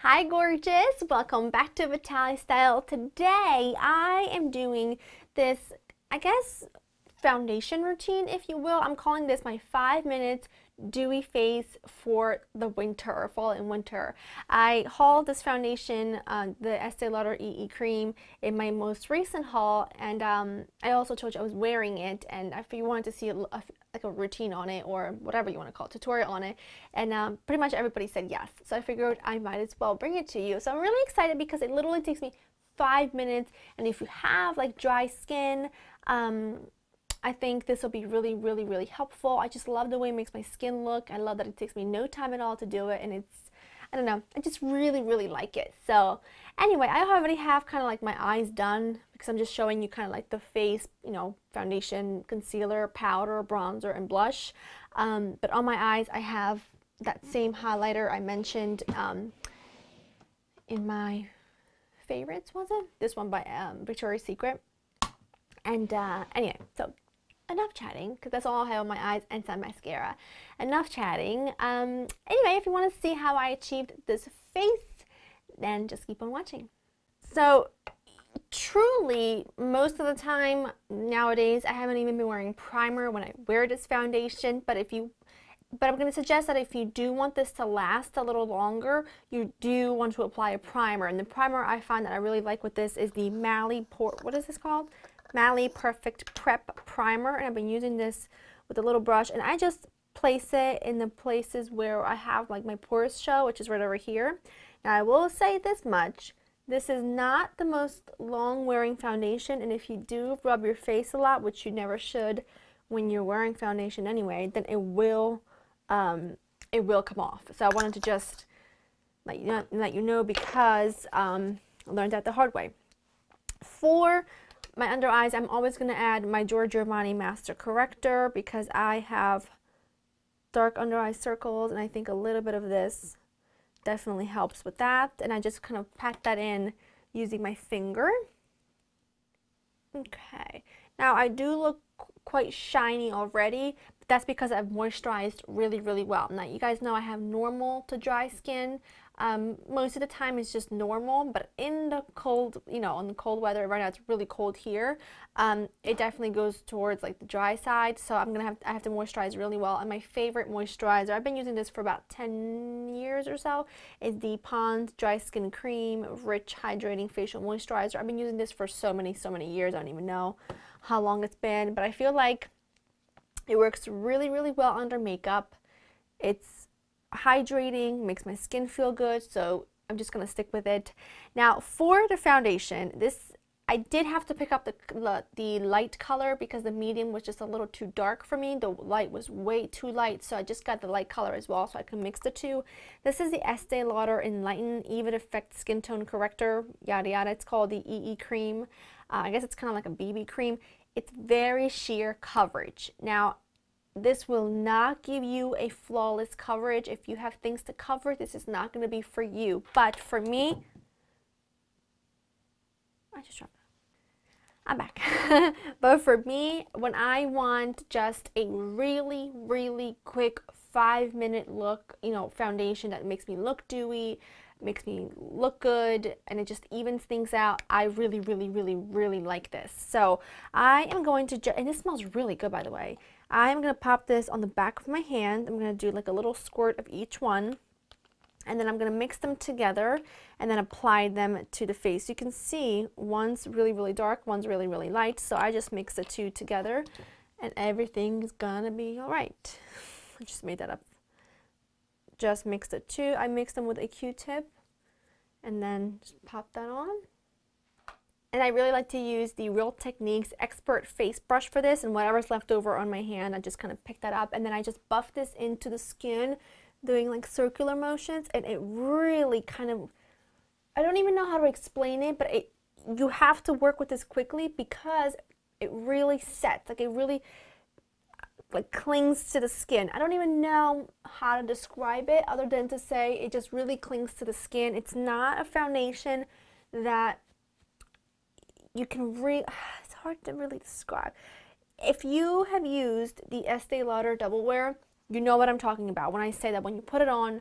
Hi gorgeous, welcome back to Vitale Style. Today I am doing this, I guess, foundation routine, if you will. I'm calling this my 5 minutes dewy face for the winter, fall and winter. I hauled this foundation, the Estee Lauder EE cream, in my most recent haul, and I also told you I was wearing it, and if you wanted to see like a routine on it, or whatever you want to call it, tutorial on it, and pretty much everybody said yes, so I figured I might as well bring it to you. So I'm really excited because it literally takes me 5 minutes, and if you have like dry skin, I think this will be really helpful. I just love the way it makes my skin look. I love that it takes me no time at all to do it, and it's, I don't know, I just really like it. So anyway, I already have kind of like my eyes done because I'm just showing you kind of like the face, you know, foundation, concealer, powder, bronzer, and blush. But on my eyes, I have that same highlighter I mentioned in my favorites, was it? This one by Victoria's Secret. And anyway, so enough chatting, because that's all I have on my eyes and some mascara. Enough chatting. Anyway, if you want to see how I achieved this face, then just keep on watching. So truly, most of the time nowadays, I haven't even been wearing primer when I wear this foundation, but I'm going to suggest that if you do want this to last a little longer, you do want to apply a primer. And the primer I find that I really like with this is the what is this called? Mally Perfect Prep Primer, and I've been using this with a little brush, and I just place it in the places where I have like my pores show, which is right over here. Now I will say this much, this is not the most long wearing foundation, and if you do rub your face a lot, which you never should when you're wearing foundation anyway, then it will come off. So I wanted to just let you know because I learned that the hard way. For my under eyes, I'm always going to add my Giorgio Armani Master Corrector because I have dark under eye circles, and I think a little bit of this definitely helps with that. And I just kind of pat that in using my finger. Okay, now I do look quite shiny already, but that's because I've moisturized really well. Now you guys know I have normal to dry skin. Most of the time it's just normal, but in the cold, you know, in the cold weather, right now it's really cold here, it definitely goes towards like the dry side, so I have to moisturize really well. And my favorite moisturizer, I've been using this for about 10 years or so, is the Pond's Dry Skin Cream Rich Hydrating Facial Moisturizer. I've been using this for so many years, I don't even know how long it's been, but I feel like it works really well under makeup. It's hydrating, makes my skin feel good, so I'm just gonna stick with it. Now for the foundation, I did have to pick up the light color because the medium was just a little too dark for me. The light was way too light, so I just got the light color as well so I can mix the two. This is the Estee Lauder Enlighten Even Effect Skin Tone Corrector, yada yada. It's called the EE cream. I guess it's kind of like a BB cream. It's very sheer coverage. Now this will not give you a flawless coverage. If you have things to cover, this is not going to be for you. But for me, I just dropped it. I'm back. But for me, when I want just a really quick 5-minute look, you know, foundation that makes me look dewy, makes me look good, and it just evens things out, I really like this. So I am going to, and this smells really good, by the way. I'm going to pop this on the back of my hand. I'm going to do like a little squirt of each one, and then I'm going to mix them together and then apply them to the face. You can see one's really dark, one's really light, so I just mix the two together and everything's gonna be alright. I just made that up. Just mix the two. I mix them with a Q-tip and then just pop that on. And I really like to use the Real Techniques Expert Face Brush for this, and whatever's left over on my hand, I just kind of pick that up, and then I just buff this into the skin, doing like circular motions, and it really kind of, I don't even know how to explain it, but you have to work with this quickly because it really sets, like it really like clings to the skin. I don't even know how to describe it other than to say it just really clings to the skin. It's not a foundation that you can it's hard to really describe. If you have used the Estee Lauder Double Wear, you know what I'm talking about when I say that when you put it on,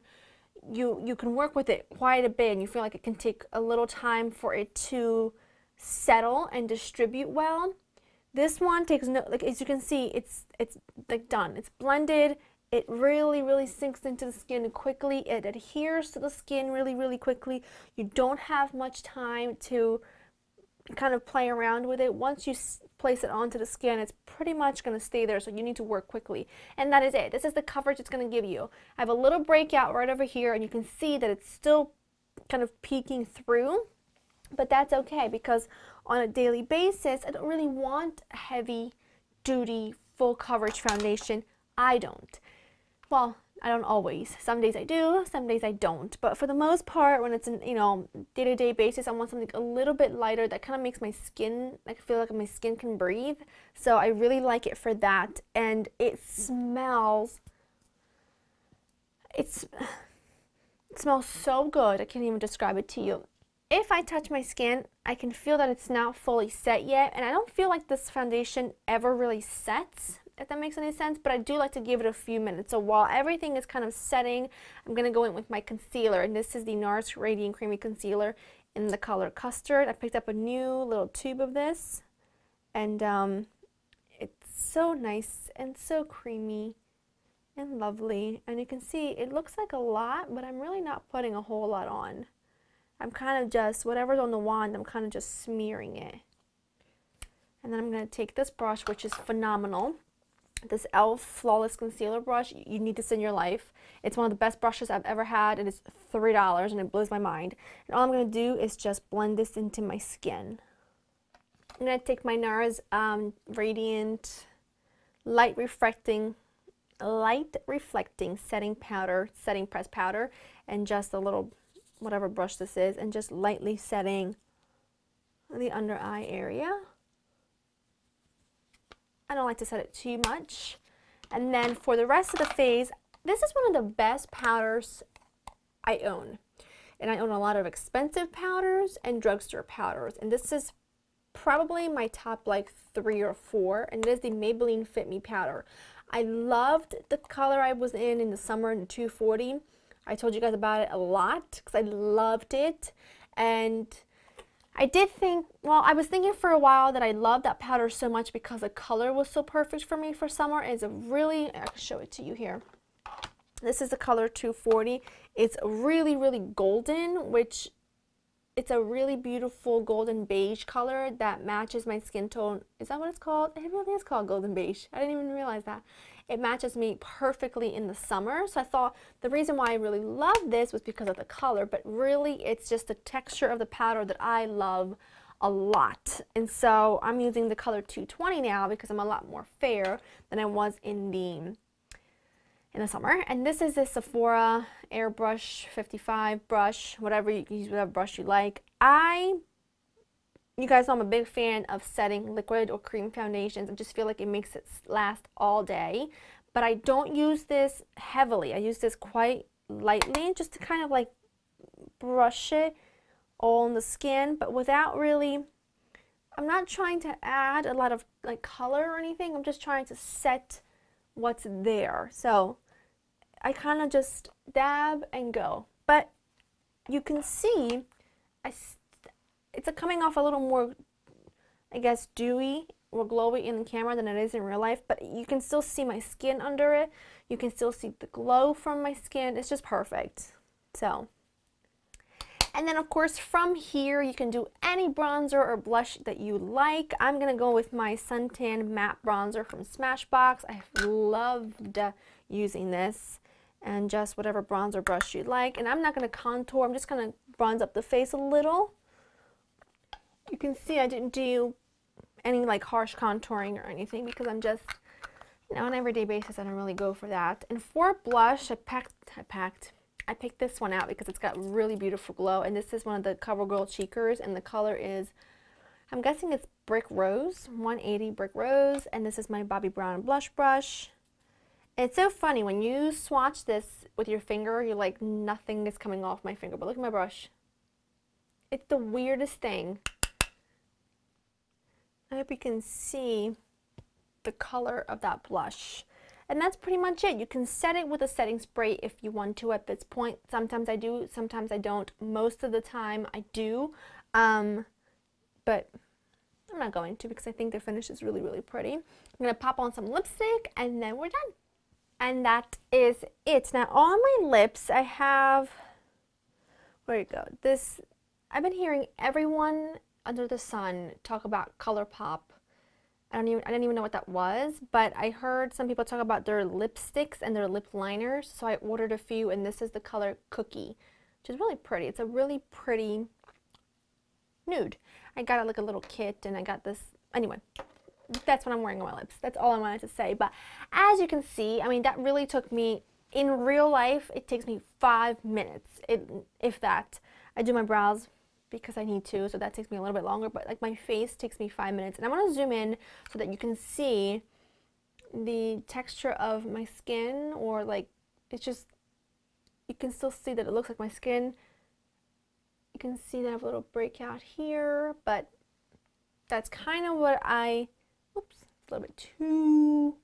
you can work with it quite a bit, and you feel like it can take a little time for it to settle and distribute well. This one takes no, like as you can see, it's like done. It's blended. It really sinks into the skin quickly. It adheres to the skin really quickly. You don't have much time to kind of play around with it. Once you place it onto the skin, it's pretty much going to stay there, so you need to work quickly. And that is it. This is the coverage it's going to give you. I have a little breakout right over here, and you can see that it's still kind of peeking through, but that's okay because on a daily basis, I don't really want a heavy duty full coverage foundation. I don't. Well, I don't always. Some days I do, some days I don't. But for the most part, when it's in, you know, day-to-day basis, I want something a little bit lighter that kind of makes my skin, I feel like my skin can breathe. So I really like it for that. And it smells, it smells so good. I can't even describe it to you. If I touch my skin, I can feel that it's not fully set yet. And I don't feel like this foundation ever really sets, if that makes any sense, but I do like to give it a few minutes. So while everything is kind of setting, I'm going to go in with my concealer, and this is the Nars Radiant Creamy Concealer in the color Custard. I picked up a new little tube of this, and it's so nice and so creamy and lovely, and you can see it looks like a lot, but I'm really not putting a whole lot on. I'm kind of just, whatever's on the wand, I'm kind of just smearing it. And then I'm going to take this brush, which is phenomenal. This e.l.f. Flawless Concealer Brush. You need this in your life. It's one of the best brushes I've ever had. It is $3 and it blows my mind. And all I'm going to do is just blend this into my skin. I'm going to take my Nars Radiant Light Reflecting Setting Press Powder, and just a little, whatever brush this is, and just lightly setting the under eye area. I don't like to set it too much. And then for the rest of the face, this is one of the best powders I own. And I own a lot of expensive powders and drugstore powders. And this is probably my top like 3 or 4. And it is the Maybelline Fit Me Powder. I loved the color I was in the summer in the 240. I told you guys about it a lot because I loved it. And I did think, well, I was thinking for a while that I loved that powder so much because the color was so perfect for me for summer. It's a really, I can show it to you here. This is the color 240. It's really golden, which it's a really beautiful golden beige color that matches my skin tone. Is that what it's called? It really is called golden beige. I didn't even realize that. It matches me perfectly in the summer. So I thought the reason why I really love this was because of the color, but really it's just the texture of the powder that I love a lot. And so I'm using the color 220 now because I'm a lot more fair than I was in the summer. And this is the Sephora Airbrush 55 brush, whatever you can use, whatever brush you like. You guys know I'm a big fan of setting liquid or cream foundations. I just feel like it makes it last all day. But I don't use this heavily. I use this quite lightly just to kind of like brush it all on the skin, but without really, I'm not trying to add a lot of like color or anything. I'm just trying to set what's there. So I kind of just dab and go. But you can see it's coming off a little more, I guess, dewy or glowy in the camera than it is in real life, but you can still see my skin under it. You can still see the glow from my skin. It's just perfect. So, and then of course from here you can do any bronzer or blush that you like. I'm gonna go with my Suntan matte bronzer from Smashbox. I've loved using this, and just whatever bronzer brush you like. And I'm not gonna contour, I'm just gonna bronze up the face a little. You can see I didn't do any like harsh contouring or anything because I'm just, you know, on an everyday basis I don't really go for that. And for blush, I picked this one out because it's got really beautiful glow, and this is one of the Covergirl cheekers, and the color is, I'm guessing it's Brick Rose, 180 Brick Rose, and this is my Bobbi Brown blush brush. It's so funny when you swatch this with your finger, you're like, nothing is coming off my finger, but look at my brush. It's the weirdest thing. I hope you can see the color of that blush. And that's pretty much it. You can set it with a setting spray if you want to at this point. Sometimes I do, sometimes I don't. Most of the time I do, but I'm not going to because I think the finish is really, really pretty. I'm going to pop on some lipstick and then we're done. And that is it. Now on my lips I have, where you go, this, I've been hearing everyone under the sun talk about ColourPop. I didn't even know what that was, but I heard some people talk about their lipsticks and their lip liners, so I ordered a few, and this is the color Cookie, which is really pretty. It's a really pretty nude. I got it like a little kit, and I got this, anyway, that's what I'm wearing on my lips. That's all I wanted to say, but as you can see, I mean, that really took me, in real life, it takes me 5 minutes, if that. I do my brows because I need to, so that takes me a little bit longer, but like my face takes me 5 minutes. And I want to zoom in so that you can see the texture of my skin, or like, it's just, you can still see that it looks like my skin. You can see that I have a little breakout here, but that's kind of what I, oops, it's a little bit too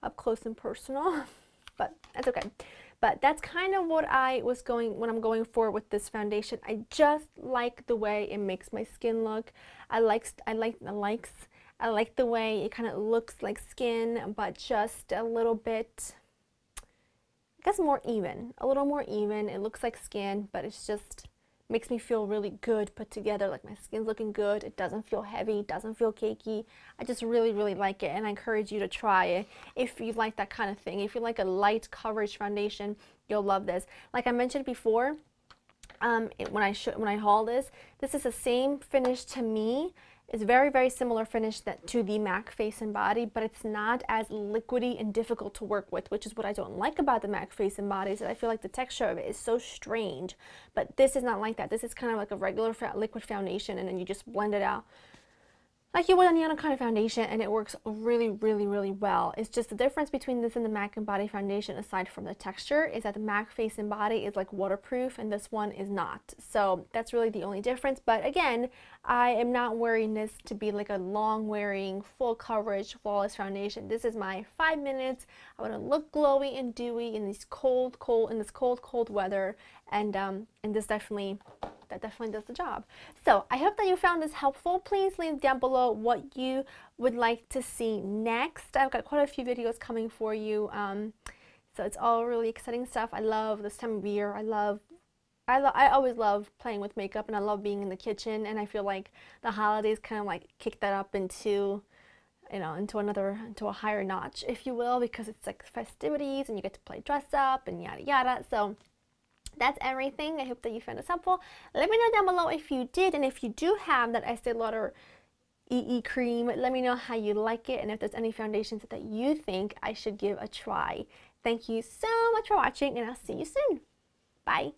up close and personal, but that's okay. But that's kind of what I'm going for with this foundation. I just like the way it makes my skin look. I like the way it kind of looks like skin, but just a little bit, I guess more even. A little more even. It looks like skin, but it's just makes me feel really good put together, like my skin's looking good. It doesn't feel heavy, it doesn't feel cakey. I just really, really like it, and I encourage you to try it if you like that kind of thing. If you like a light coverage foundation, you'll love this. Like I mentioned before, when I haul this is the same finish to me. It's very, very similar finish to the MAC Face and Body, but it's not as liquidy and difficult to work with, which is what I don't like about the MAC Face and Body, is that I feel like the texture of it is so strange. But this is not like that. This is kind of like a regular liquid foundation, and then you just blend it out like you would any other kind of foundation, and it works really, really, really well. It's just the difference between this and the MAC and Body foundation, aside from the texture, is that the MAC Face and Body is like waterproof and this one is not. So that's really the only difference. But again, I am not wearing this to be like a long wearing, full coverage, flawless foundation. This is my 5 minutes. I want to look glowy and dewy in this cold weather, and this definitely does the job. So I hope that you found this helpful. Please leave down below what you would like to see next. I've got quite a few videos coming for you, so it's all really exciting stuff. I love this time of year. I always love playing with makeup, and I love being in the kitchen, and I feel like the holidays kind of like kick that up into, you know, into a higher notch, if you will, because it's like festivities and you get to play dress up and yada yada. So that's everything. I hope that you found this helpful. Let me know down below if you did, and if you do have that Estee Lauder EE cream, let me know how you like it, and if there's any foundations that you think I should give a try. Thank you so much for watching, and I'll see you soon. Bye.